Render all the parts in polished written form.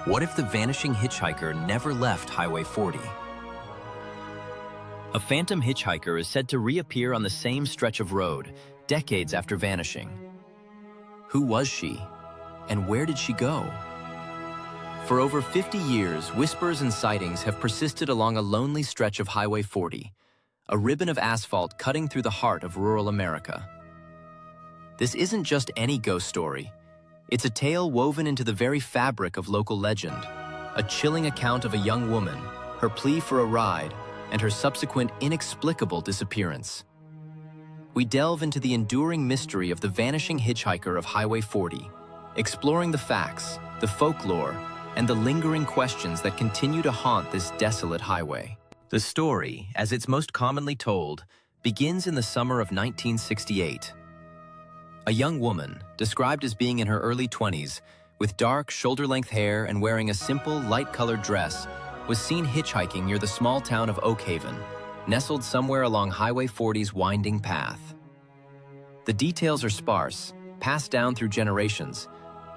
What if the vanishing hitchhiker never left Highway 40? A phantom hitchhiker is said to reappear on the same stretch of road, decades after vanishing. Who was she, and where did she go? For over 50 years, whispers and sightings have persisted along a lonely stretch of Highway 40, a ribbon of asphalt cutting through the heart of rural America. This isn't just any ghost story. It's a tale woven into the very fabric of local legend, a chilling account of a young woman, her plea for a ride, and her subsequent inexplicable disappearance. We delve into the enduring mystery of the vanishing hitchhiker of Highway 40, exploring the facts, the folklore, and the lingering questions that continue to haunt this desolate highway. The story, as it's most commonly told, begins in the summer of 1968. A young woman, described as being in her early 20s, with dark, shoulder-length hair and wearing a simple, light-colored dress, was seen hitchhiking near the small town of Oak Haven, nestled somewhere along Highway 40's winding path. The details are sparse, passed down through generations,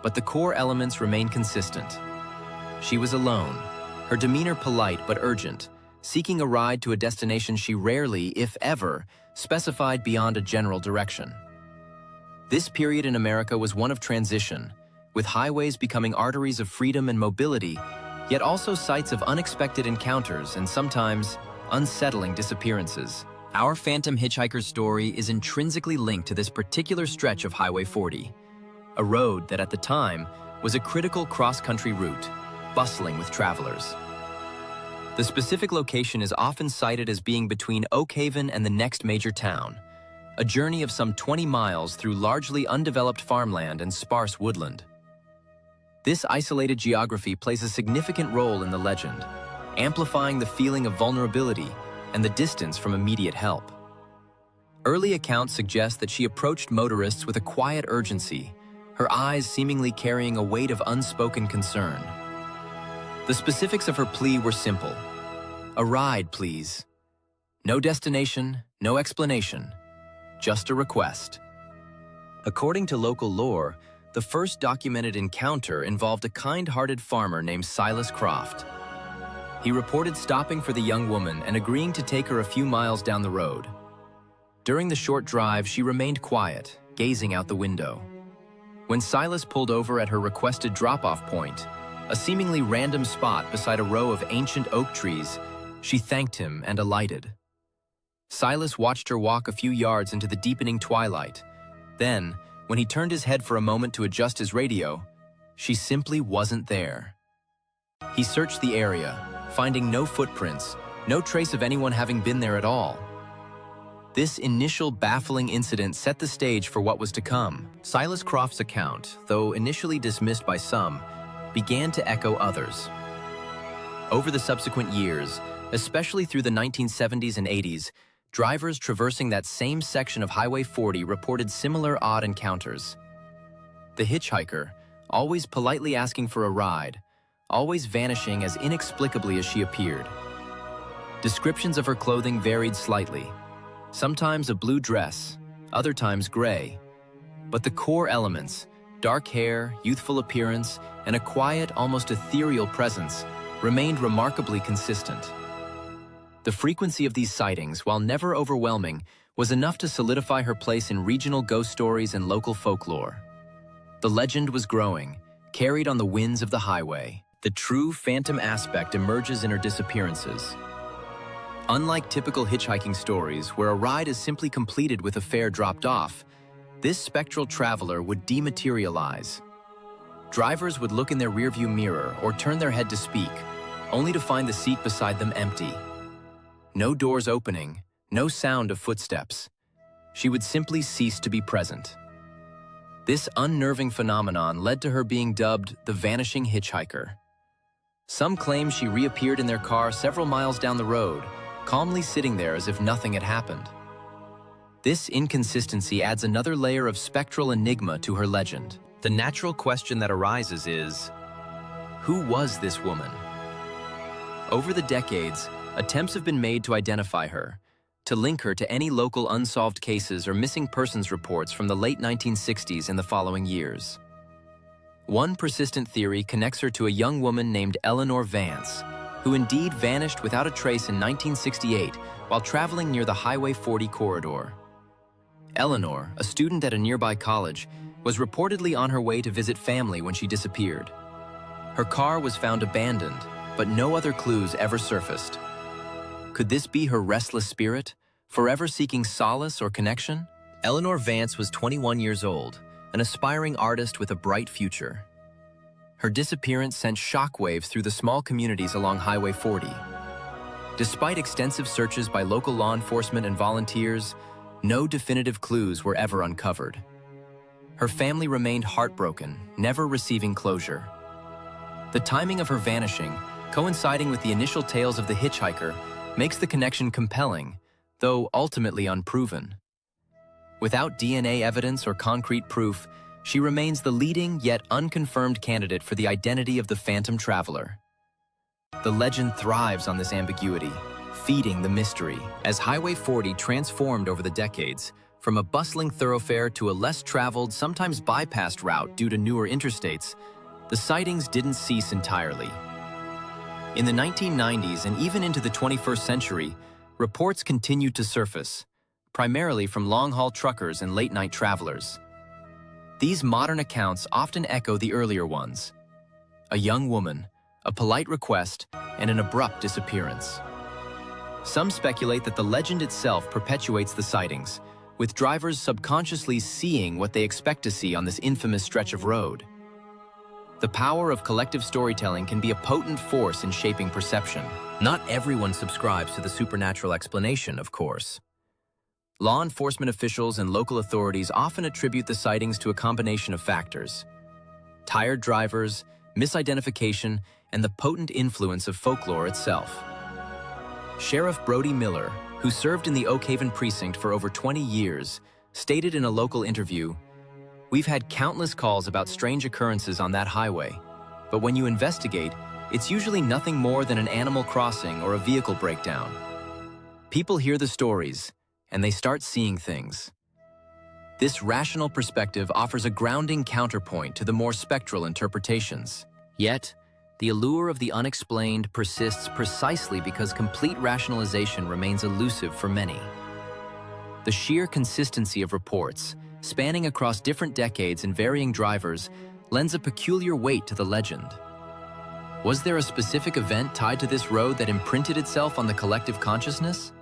but the core elements remain consistent. She was alone, her demeanor polite but urgent, seeking a ride to a destination she rarely, if ever, specified beyond a general direction. This period in America was one of transition, with highways becoming arteries of freedom and mobility, yet also sites of unexpected encounters and sometimes unsettling disappearances. Our phantom hitchhiker's story is intrinsically linked to this particular stretch of Highway 40, a road that at the time was a critical cross-country route, bustling with travelers. The specific location is often cited as being between Oak Haven and the next major town, a journey of some 20 miles through largely undeveloped farmland and sparse woodland. This isolated geography plays a significant role in the legend, amplifying the feeling of vulnerability and the distance from immediate help. Early accounts suggest that she approached motorists with a quiet urgency, her eyes seemingly carrying a weight of unspoken concern. The specifics of her plea were simple. A ride, please. No destination, no explanation. Just a request. According to local lore, the first documented encounter involved a kind-hearted farmer named Silas Croft. He reported stopping for the young woman and agreeing to take her a few miles down the road. During the short drive, she remained quiet, gazing out the window. When Silas pulled over at her requested drop-off point, a seemingly random spot beside a row of ancient oak trees, she thanked him and alighted. Silas watched her walk a few yards into the deepening twilight. Then, when he turned his head for a moment to adjust his radio, she simply wasn't there. He searched the area, finding no footprints, no trace of anyone having been there at all. This initial baffling incident set the stage for what was to come. Silas Croft's account, though initially dismissed by some, began to echo others. Over the subsequent years, especially through the 1970s and 80s, drivers traversing that same section of Highway 40 reported similar odd encounters. The hitchhiker, always politely asking for a ride, always vanishing as inexplicably as she appeared. Descriptions of her clothing varied slightly, sometimes a blue dress, other times gray. But the core elements, dark hair, youthful appearance, and a quiet, almost ethereal presence, remained remarkably consistent. The frequency of these sightings, while never overwhelming, was enough to solidify her place in regional ghost stories and local folklore. The legend was growing, carried on the winds of the highway. The true phantom aspect emerges in her disappearances. Unlike typical hitchhiking stories, where a ride is simply completed with a fare dropped off, this spectral traveler would dematerialize. Drivers would look in their rearview mirror or turn their head to speak, only to find the seat beside them empty. No doors opening, no sound of footsteps. She would simply cease to be present. This unnerving phenomenon led to her being dubbed the Vanishing Hitchhiker. Some claim she reappeared in their car several miles down the road, calmly sitting there as if nothing had happened. This inconsistency adds another layer of spectral enigma to her legend. The natural question that arises is, who was this woman? Over the decades, attempts have been made to identify her, to link her to any local unsolved cases or missing persons reports from the late 1960s and the following years. One persistent theory connects her to a young woman named Eleanor Vance, who indeed vanished without a trace in 1968 while traveling near the Highway 40 corridor. Eleanor, a student at a nearby college, was reportedly on her way to visit family when she disappeared. Her car was found abandoned, but no other clues ever surfaced. Could this be her restless spirit, forever seeking solace or connection? Eleanor Vance was 21 years old, an aspiring artist with a bright future. Her disappearance sent shockwaves through the small communities along Highway 40. Despite extensive searches by local law enforcement and volunteers, no definitive clues were ever uncovered. Her family remained heartbroken, never receiving closure. The timing of her vanishing, coinciding with the initial tales of the hitchhiker, makes the connection compelling, though ultimately unproven. Without DNA evidence or concrete proof, she remains the leading yet unconfirmed candidate for the identity of the phantom traveler. The legend thrives on this ambiguity, feeding the mystery. As Highway 40 transformed over the decades, from a bustling thoroughfare to a less traveled, sometimes bypassed route due to newer interstates, the sightings didn't cease entirely. In the 1990s and even into the 21st century, reports continued to surface, primarily from long-haul truckers and late-night travelers. These modern accounts often echo the earlier ones: a young woman, a polite request, and an abrupt disappearance. Some speculate that the legend itself perpetuates the sightings, with drivers subconsciously seeing what they expect to see on this infamous stretch of road. The power of collective storytelling can be a potent force in shaping perception. Not everyone subscribes to the supernatural explanation, of course. Law enforcement officials and local authorities often attribute the sightings to a combination of factors: tired drivers, misidentification, and the potent influence of folklore itself. Sheriff Brody Miller, who served in the Oak Haven precinct for over 20 years, stated in a local interview, "We've had countless calls about strange occurrences on that highway, but when you investigate, it's usually nothing more than an animal crossing or a vehicle breakdown. People hear the stories, and they start seeing things." This rational perspective offers a grounding counterpoint to the more spectral interpretations. Yet, the allure of the unexplained persists precisely because complete rationalization remains elusive for many. The sheer consistency of reports, spanning across different decades and varying drivers, lends a peculiar weight to the legend. Was there a specific event tied to this road that imprinted itself on the collective consciousness?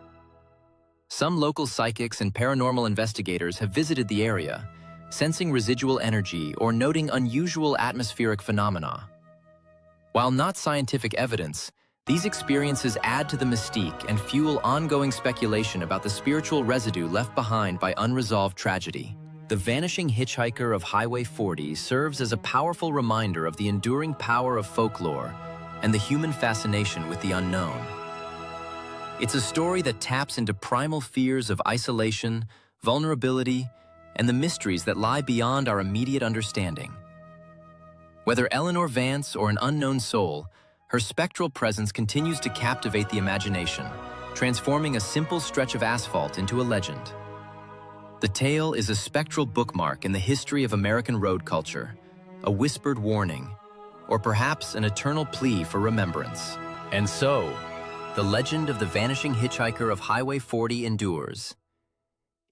Some local psychics and paranormal investigators have visited the area, sensing residual energy or noting unusual atmospheric phenomena. While not scientific evidence, these experiences add to the mystique and fuel ongoing speculation about the spiritual residue left behind by unresolved tragedy. The Vanishing Hitchhiker of Highway 40 serves as a powerful reminder of the enduring power of folklore and the human fascination with the unknown. It's a story that taps into primal fears of isolation, vulnerability, and the mysteries that lie beyond our immediate understanding. Whether Eleanor Vance or an unknown soul, her spectral presence continues to captivate the imagination, transforming a simple stretch of asphalt into a legend. The tale is a spectral bookmark in the history of American road culture, a whispered warning, or perhaps an eternal plea for remembrance. And so, the legend of the Vanishing Hitchhiker of Highway 40 endures.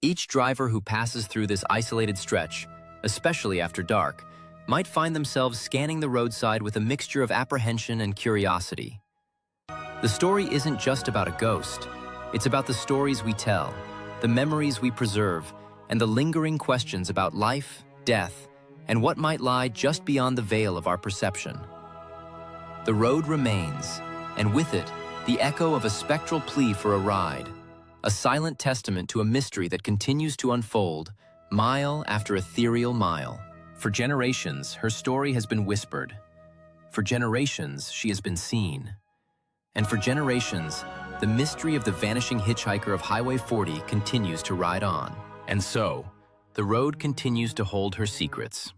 Each driver who passes through this isolated stretch, especially after dark, might find themselves scanning the roadside with a mixture of apprehension and curiosity. The story isn't just about a ghost. It's about the stories we tell, the memories we preserve, and the lingering questions about life, death, and what might lie just beyond the veil of our perception. The road remains, and with it, the echo of a spectral plea for a ride, a silent testament to a mystery that continues to unfold, mile after ethereal mile. For generations, her story has been whispered. For generations, she has been seen. And for generations, the mystery of the Vanishing Hitchhiker of Highway 40 continues to ride on. And so, the road continues to hold her secrets.